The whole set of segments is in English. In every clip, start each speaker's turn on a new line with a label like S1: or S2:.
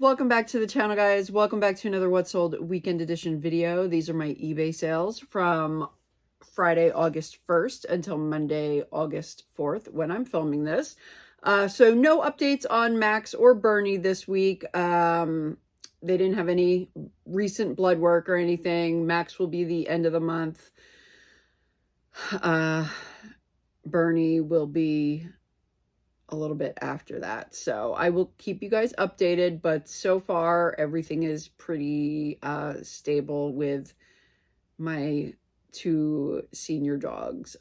S1: Welcome back to the channel, guys. Welcome back to another What's Sold Weekend Edition video. These are my eBay sales from Friday, August 1st until Monday, August 4th when I'm filming this. So no updates on Max or Bernie this week. They didn't have any recent blood work or anything. Max will be the end of the month. Bernie will be a little bit after that. So I will keep you guys updated, but so far everything is pretty stable with my two senior dogs.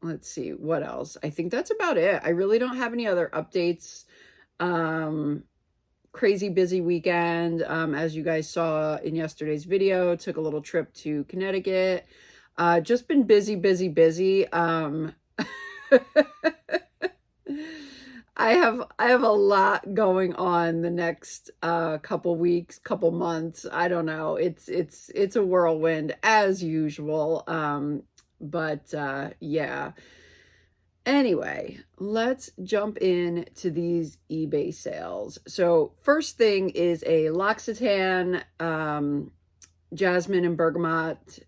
S1: Let's see what else. I think that's about it. I really don't have any other updates. Crazy busy weekend. As you guys saw in yesterday's video, took a little trip to Connecticut. Just been busy. I have a lot going on the next couple weeks, couple months. I don't know. It's a whirlwind as usual. Yeah. Anyway, let's jump into these eBay sales. So first thing is a L'Occitane Jasmine and Bergamot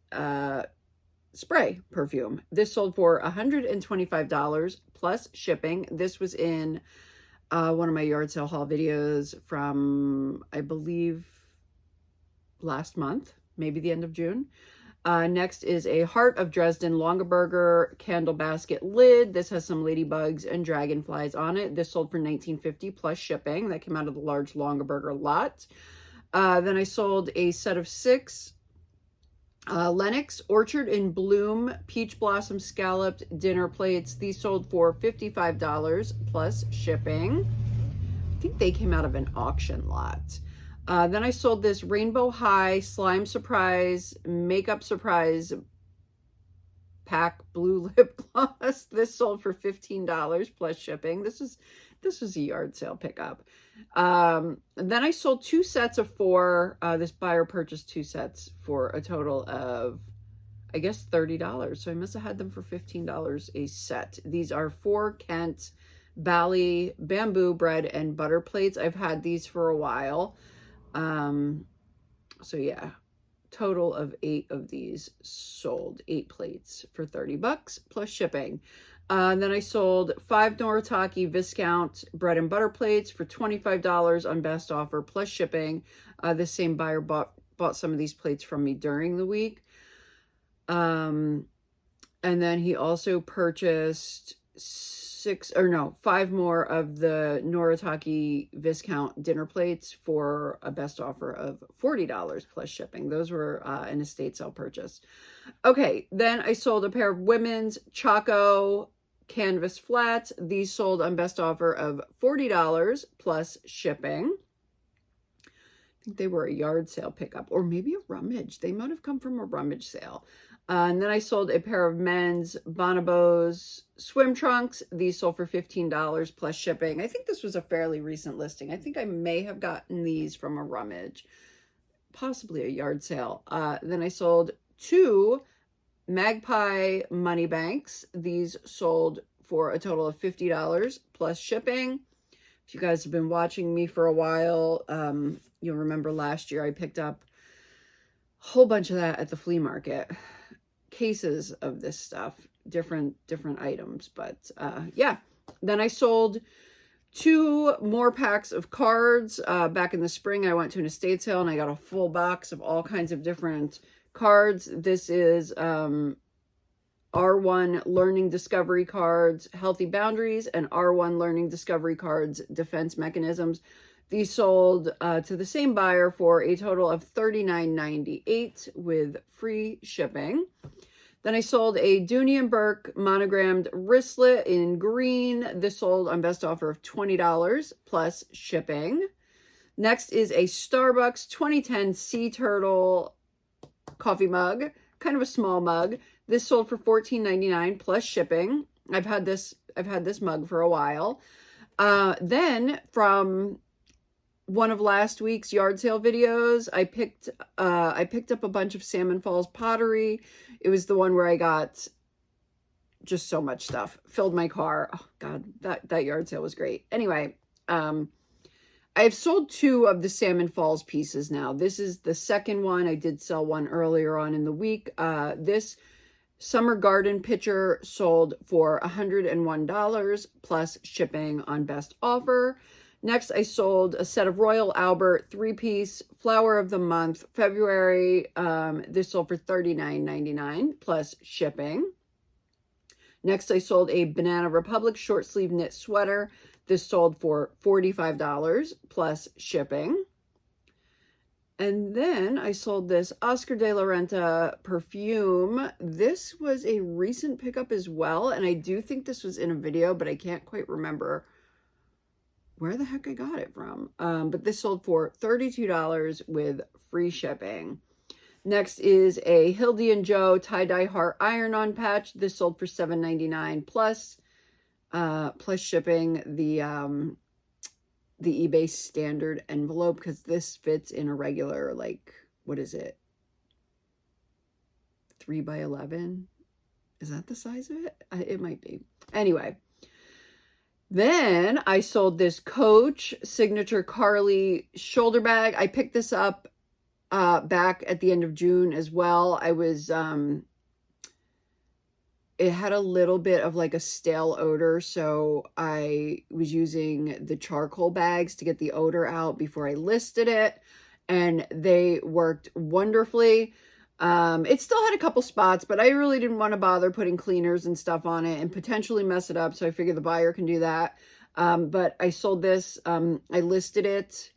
S1: spray perfume. This sold for $125 plus shipping. This was in one of my yard sale haul videos from, I believe, last month, maybe the end of June. Next is a Heart of Dresden Longaberger candle basket lid. This has some ladybugs and dragonflies on it. This sold for $19.50 plus shipping. That came out of the large Longaberger lot. Then I sold a set of 6 Lenox Orchard in Bloom Peach Blossom Scalloped dinner plates. These sold for $55 plus shipping. I think they came out of an auction lot. Then I sold this Rainbow High Slime Surprise Makeup Surprise Pack Blue Lip Gloss. This sold for $15 plus shipping. This was a yard sale pickup. Then I sold 2 sets of 4. This buyer purchased 2 sets for a total of, I guess, $30. So I must have had them for $15 a set. These are 4 Kent Bali bamboo bread and butter plates. I've had these for a while. So yeah, total of 8 of these sold, 8 plates for $30 plus shipping. Then I sold 5 Noritake Viscount bread and butter plates for $25 on best offer plus shipping. The same buyer bought some of these plates from me during the week. And then he also purchased 5 more of the Noritake Viscount dinner plates for a best offer of $40 plus shipping. Those were an estate sale purchase. Okay, then I sold a pair of women's Chaco canvas flats. These sold on best offer of $40 plus shipping. I think they were a yard sale pickup or maybe a rummage. They might have come from a rummage sale. And then I sold a pair of men's Bonobos swim trunks. These sold for $15 plus shipping. I think this was a fairly recent listing. I think I may have gotten these from a rummage, possibly a yard sale. Then I sold 2 Magpie money banks. These sold for a total of $50 plus shipping. If you guys have been watching me for a while, you'll remember last year I picked up a whole bunch of that at the flea market. Cases of this stuff, different items, but yeah. Then I sold 2 more packs of cards. Back in the spring, I went to an estate sale and I got a full box of all kinds of different cards. This is R1 Learning Discovery Cards, Healthy Boundaries, and R1 Learning Discovery Cards, Defense Mechanisms. These sold to the same buyer for a total of $39.98 with free shipping. Then I sold a Dooney & Burke monogrammed wristlet in green. This sold on best offer of $20 plus shipping. Next is a Starbucks 2010 Sea Turtle coffee mug, kind of a small mug. This sold for $14.99 plus shipping. I've had this mug for a while. Then from one of last week's yard sale videos, I picked up a bunch of Salmon Falls pottery. It was the one where I got just so much stuff, filled my car. Oh God, that yard sale was great. Anyway, I've sold 2 of the Salmon Falls pieces now. This is the second one. I did sell one earlier on in the week. This Summer Garden pitcher sold for $101 plus shipping on best offer. Next, I sold a set of Royal Albert 3-piece Flower of the Month February. This sold for $39.99 plus shipping. Next, I sold a Banana Republic short sleeve knit sweater. This sold for $45 plus shipping. And then I sold this Oscar de la Renta perfume. This was a recent pickup as well. And I do think this was in a video, but I can't quite remember where the heck I got it from. But this sold for $32 with free shipping. Next is a Hildy and Joe tie-dye heart iron-on patch. This sold for $7.99 plus shipping. The eBay standard envelope, because this fits in a regular, like, what is it? 3 by 11? Is that the size of it? It might be. Anyway. Then I sold this Coach Signature Carly shoulder bag. I picked this up back at the end of June as well. I was, it had a little bit of like a stale odor, so I was using the charcoal bags to get the odor out before I listed it, and they worked wonderfully. It still had a couple spots, but I really didn't want to bother putting cleaners and stuff on it and potentially mess it up, so I figured the buyer can do that. But I sold this. I listed it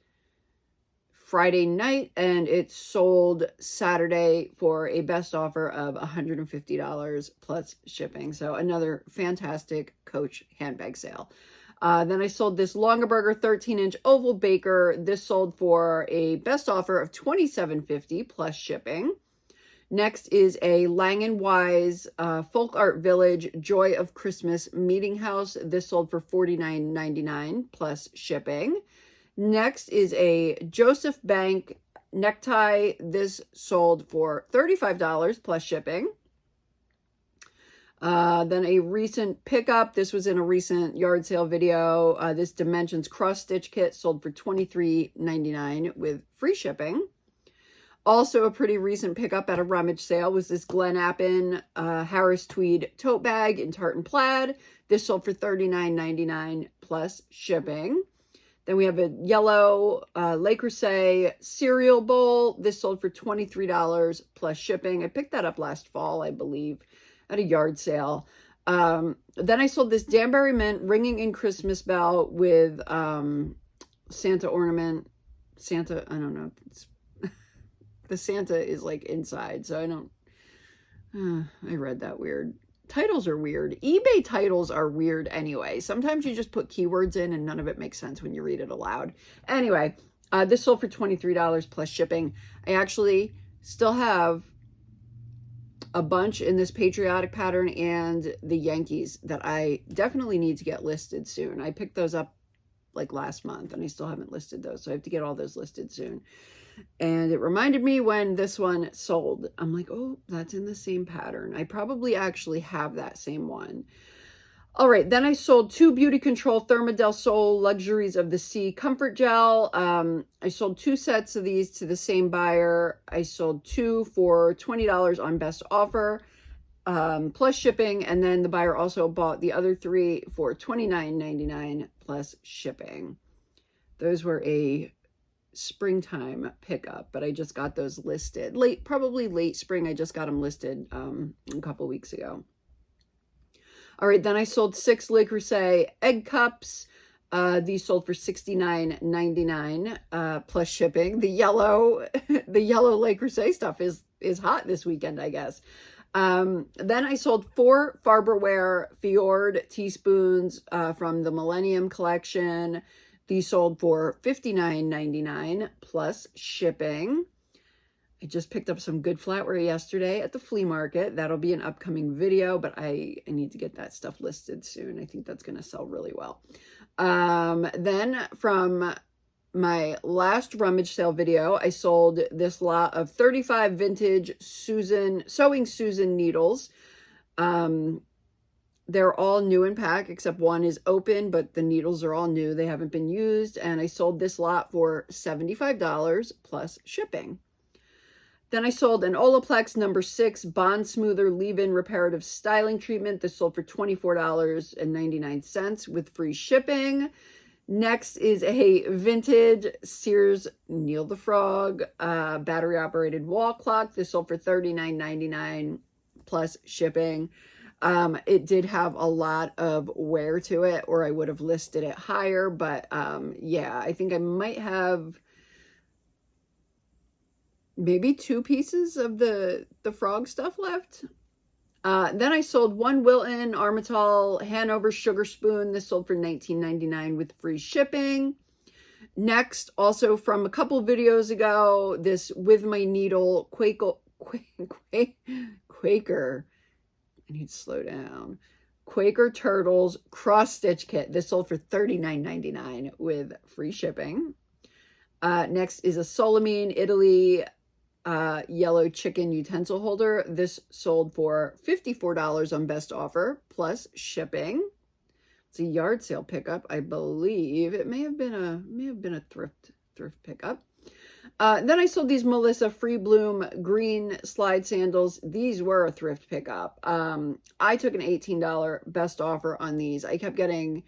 S1: Friday night, and it sold Saturday for a best offer of $150 plus shipping. So another fantastic Coach handbag sale. Then I sold this Longaberger 13-inch oval baker. This sold for a best offer of $27.50 plus shipping. Next is a Lang & Wise Folk Art Village Joy of Christmas Meeting House. This sold for $49.99 plus shipping. Next is a Joseph Bank necktie. This sold for $35 plus shipping. Then a recent pickup. This was in a recent yard sale video. This Dimensions cross stitch kit sold for $23.99 with free shipping. Also a pretty recent pickup at a rummage sale was this Glen Appin Harris Tweed tote bag in tartan plaid. This sold for $39.99 plus shipping. Then we have a yellow Le Creuset cereal bowl. This sold for $23 plus shipping. I picked that up last fall, I believe, at a yard sale. Then I sold this Danbury Mint ringing in Christmas bell with Santa ornament. Santa, I don't know. The Santa is like inside, so I don't, I read that weird. Titles are weird. eBay titles are weird anyway. Sometimes you just put keywords in and none of it makes sense when you read it aloud. Anyway, this sold for $23 plus shipping. I actually still have a bunch in this patriotic pattern and the Yankees that I definitely need to get listed soon. I picked those up like last month and I still haven't listed those, so I have to get all those listed soon. And it reminded me when this one sold. I'm like, oh, that's in the same pattern. I probably actually have that same one. All right, then I sold 2 Beauty Control Therma del Sol Luxuries of the Sea Comfort Gel. I sold 2 sets of these to the same buyer. I sold 2 for $20 on best offer plus shipping. And then the buyer also bought the other 3 for $29.99 plus shipping. Those were a springtime pickup, but I just got those listed probably late spring. I just got them listed a couple weeks ago. All right, then I sold 6 Le Creuset egg cups. These sold for $69.99 plus shipping. The yellow Le Creuset stuff is hot this weekend, I guess. Then I sold 4 Farberware Fjord teaspoons from the Millennium collection. These sold for $59.99 plus shipping. I just picked up some good flatware yesterday at the flea market. That'll be an upcoming video, but I need to get that stuff listed soon. I think that's going to sell really well. Then from my last rummage sale video, I sold this lot of 35 vintage Sewing Susan needles. They're all new in pack, except one is open, but the needles are all new. They haven't been used. And I sold this lot for $75 plus shipping. Then I sold an Olaplex number 6 Bond Smoother Leave-In Reparative Styling Treatment. This sold for $24.99 with free shipping. Next is a vintage Sears Neil the Frog battery-operated wall clock. This sold for $39.99 plus shipping. It did have a lot of wear to it, or I would have listed it higher. But yeah, I think I might have maybe 2 pieces of the frog stuff left. Then I sold one Wilton Armital Hanover Sugar Spoon. This sold for $19.99 with free shipping. Next, also from a couple videos ago, this With My Needle Quaker. I need to slow down. Quaker Turtles Cross Stitch Kit. This sold for $39.99 with free shipping. Next is a Solamine Italy yellow chicken utensil holder. This sold for $54 on best offer plus shipping. It's a yard sale pickup, I believe. It may have been a thrift pickup. Then I sold these Melissa Free Bloom green slide sandals. These were a thrift pickup. I took an $18 best offer on these. I kept getting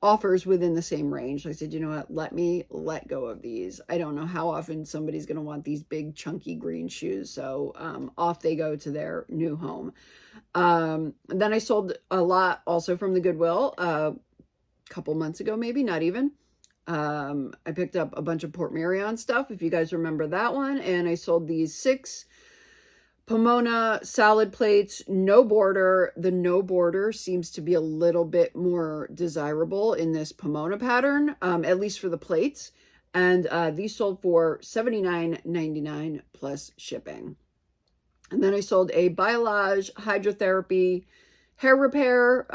S1: offers within the same range. I said, you know what, let me let go of these. I don't know how often somebody's going to want these big chunky green shoes. So off they go to their new home. Then I sold a lot also from the Goodwill a couple months ago, maybe not even. I picked up a bunch of Port Marion stuff, if you guys remember that one. And I sold these 6 Pomona salad plates, no border. The no border seems to be a little bit more desirable in this Pomona pattern, at least for the plates. And these sold for $79.99 plus shipping. And then I sold a Biolage Hydrotherapy hair repair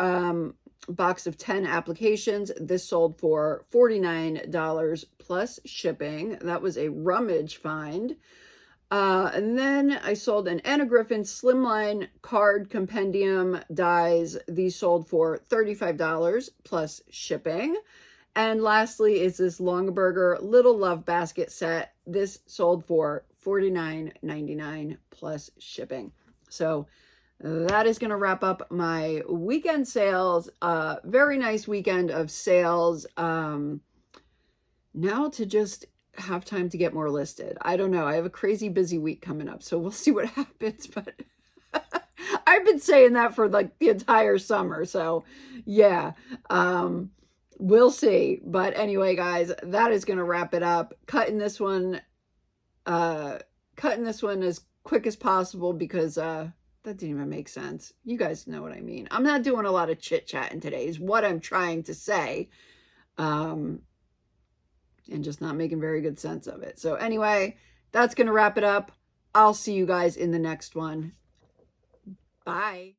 S1: box of 10 applications. This sold for $49 plus shipping. That was a rummage find. And then I sold an Anna Griffin Slimline Card Compendium dies. These sold for $35 plus shipping. And lastly is this Longaberger Little Love Basket set. This sold for $49.99 plus shipping. So that is going to wrap up my weekend sales. Very nice weekend of sales. Now to just have time to get more listed. I don't know. I have a crazy busy week coming up, so we'll see what happens. But I've been saying that for like the entire summer. So yeah, we'll see. But anyway, guys, that is going to wrap it up. Cutting this one as quick as possible because that didn't even make sense. You guys know what I mean. I'm not doing a lot of chit chatting today is what I'm trying to say. And just not making very good sense of it. So anyway, that's going to wrap it up. I'll see you guys in the next one. Bye.